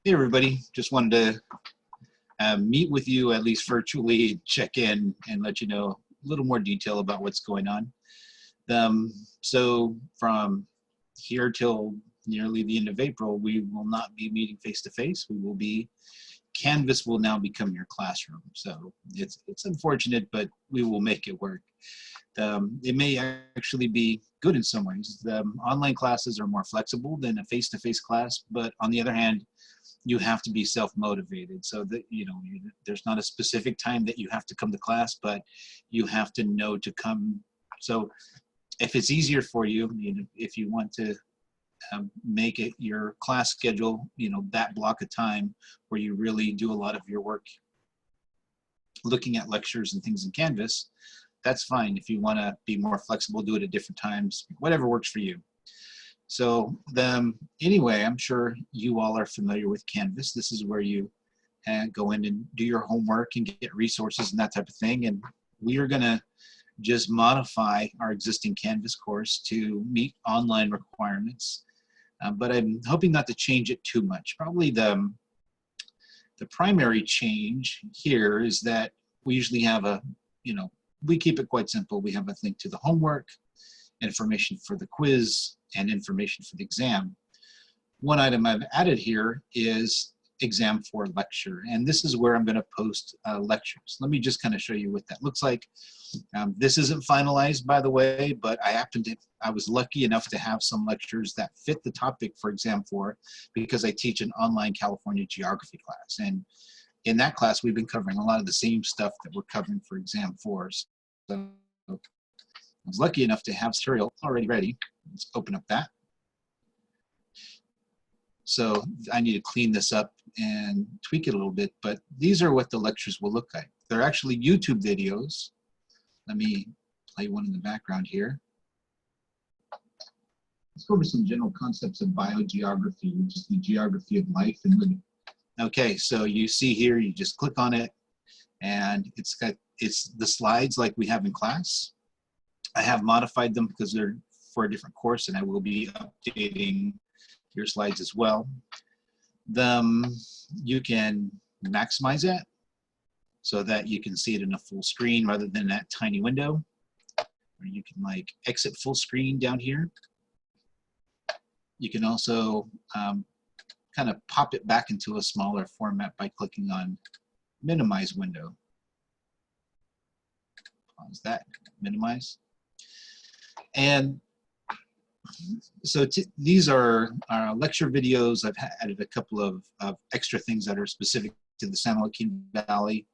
Hey everybody, just wanted to meet with you at least virtually, check in and let you know a little more detail about what's going on. So from here till nearly the end of April, we will not be meeting face to face. Canvas will now become your classroom. So it's unfortunate, but we will make it work. It may actually be good in some ways. The online classes are more flexible than a face-to-face class, but on the other hand, you have to be self-motivated, so that there's not a specific time that you have to come to class, but you have to know to come. So if it's easier for you, if you want to make it your class schedule, that block of time where you really do a lot of your work looking at lectures and things in Canvas, that's fine. If you want to be more flexible, do it at different times, whatever works for you. So anyway, I'm sure you all are familiar with Canvas. This is where you go in and do your homework and get resources and that type of thing. And we are going to just modify our existing Canvas course to meet online requirements. But I'm hoping not to change it too much. Probably the primary change here is that we usually have we keep it quite simple. We have a link to the homework, information for the quiz, and information for the exam. One item I've added here is exam for lecture, and this is where I'm going to post lectures. Let me just kind of show you what that looks like. This isn't finalized, by the way, but I was lucky enough to have some lectures that fit the topic for exam 4 because I teach an online California geography class, and in that class we've been covering a lot of the same stuff that we're covering for exam 4. So I was lucky enough to have material already ready. Let's open up that. So I need to clean this up and tweak it a little bit, but these are what the lectures will look like. They're actually YouTube videos. Let me play one in the background here. Let's go over some general concepts of biogeography, which is the geography of life and living. Okay, so you see here, you just click on it, and it's the slides like we have in class. I have modified them because they're for a different course, and I will be updating your slides as well. You can maximize it so that you can see it in a full screen rather than that tiny window. Or you can exit full screen down here. You can also kind of pop it back into a smaller format by clicking on minimize window. Pause that, minimize. And so these are lecture videos. I've added a couple of extra things that are specific to the San Joaquin Valley.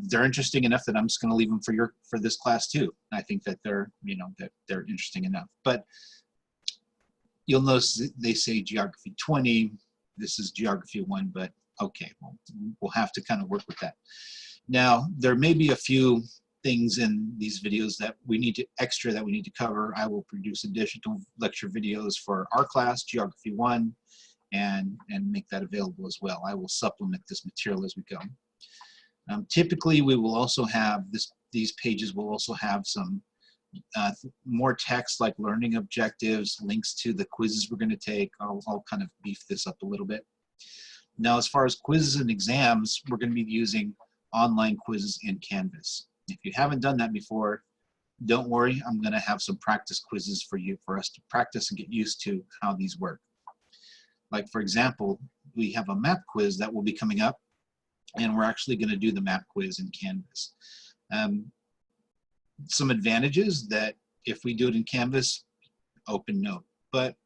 They're interesting enough that I'm just going to leave them for this class too. I think that they're they're interesting enough. But you'll notice they say Geography 20. This is Geography 1, but okay, we'll have to kind of work with that. Now there may be a few things in these videos that we need to cover. I will produce additional lecture videos for our class, Geography 1, and make that available as well. I will supplement this material as we go. Typically, we will also have these pages will also have some more text like learning objectives, links to the quizzes we're going to take. I'll kind of beef this up a little bit. Now, as far as quizzes and exams, we're going to be using online quizzes in Canvas. If you haven't done that before, don't worry. I'm going to have some practice quizzes for us to practice and get used to how these work. Like, for example, we have a map quiz that will be coming up, and we're actually going to do the map quiz in Canvas. Some advantages that if we do it in Canvas, open note, but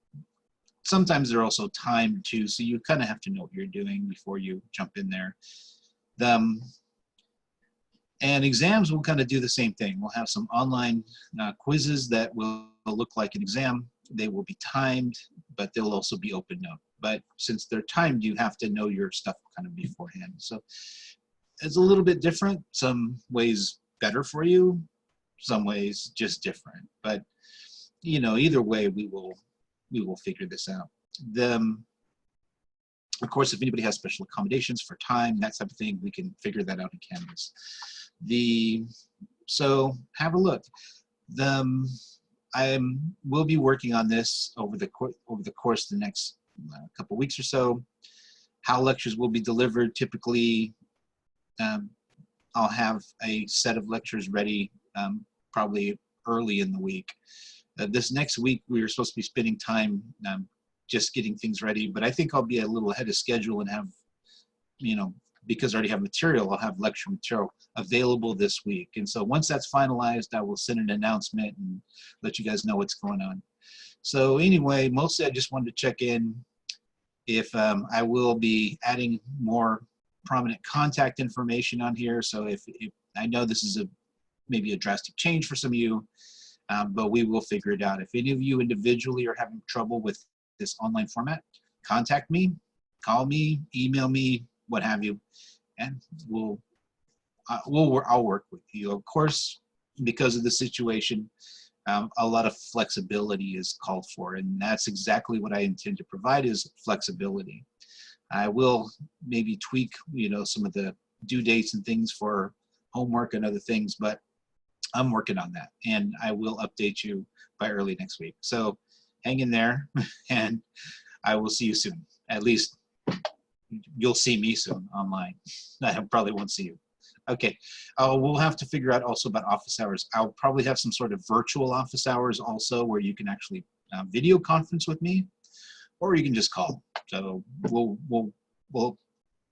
sometimes they're also timed too, so you kind of have to know what you're doing before you jump in there. And exams will kind of do the same thing. We'll have some online quizzes that will look like an exam. They will be timed, but they'll also be open note. But since they're timed, you have to know your stuff kind of beforehand. So it's a little bit different. Some ways better for you, some ways just different. But either way, we will figure this out. Of course, if anybody has special accommodations for time, that type of thing, we can figure that out in Canvas. So have a look. I will be working on this over the course of the next couple weeks or so. how lectures will be delivered. Typically, I'll have a set of lectures ready probably early in the week. This next week, we were supposed to be spending time just getting things ready, but I think I'll be a little ahead of schedule and have, you know, because I already have material, I'll have lecture material available this week. And so once that's finalized, I will send an announcement and let you guys know what's going on. So anyway, mostly I just wanted to check in if I will be adding more prominent contact information on here. So if I know this is maybe a drastic change for some of you, but we will figure it out. If any of you individually are having trouble with this online format, contact me, call me, email me, what have you, and I'll work with you. Of course, because of the situation, a lot of flexibility is called for, and that's exactly what I intend to provide, is flexibility. I will maybe tweak, you know, some of the due dates and things for homework and other things, but I'm working on that, and I will update you by early next week. So hang in there, and I will see you soon. At least you'll see me soon online. I probably won't see you. Okay, we'll have to figure out also about office hours. I'll probably have some sort of virtual office hours also, where you can actually video conference with me, or you can just call. So we'll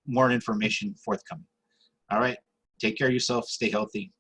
more information forthcoming. All right, take care of yourself, stay healthy.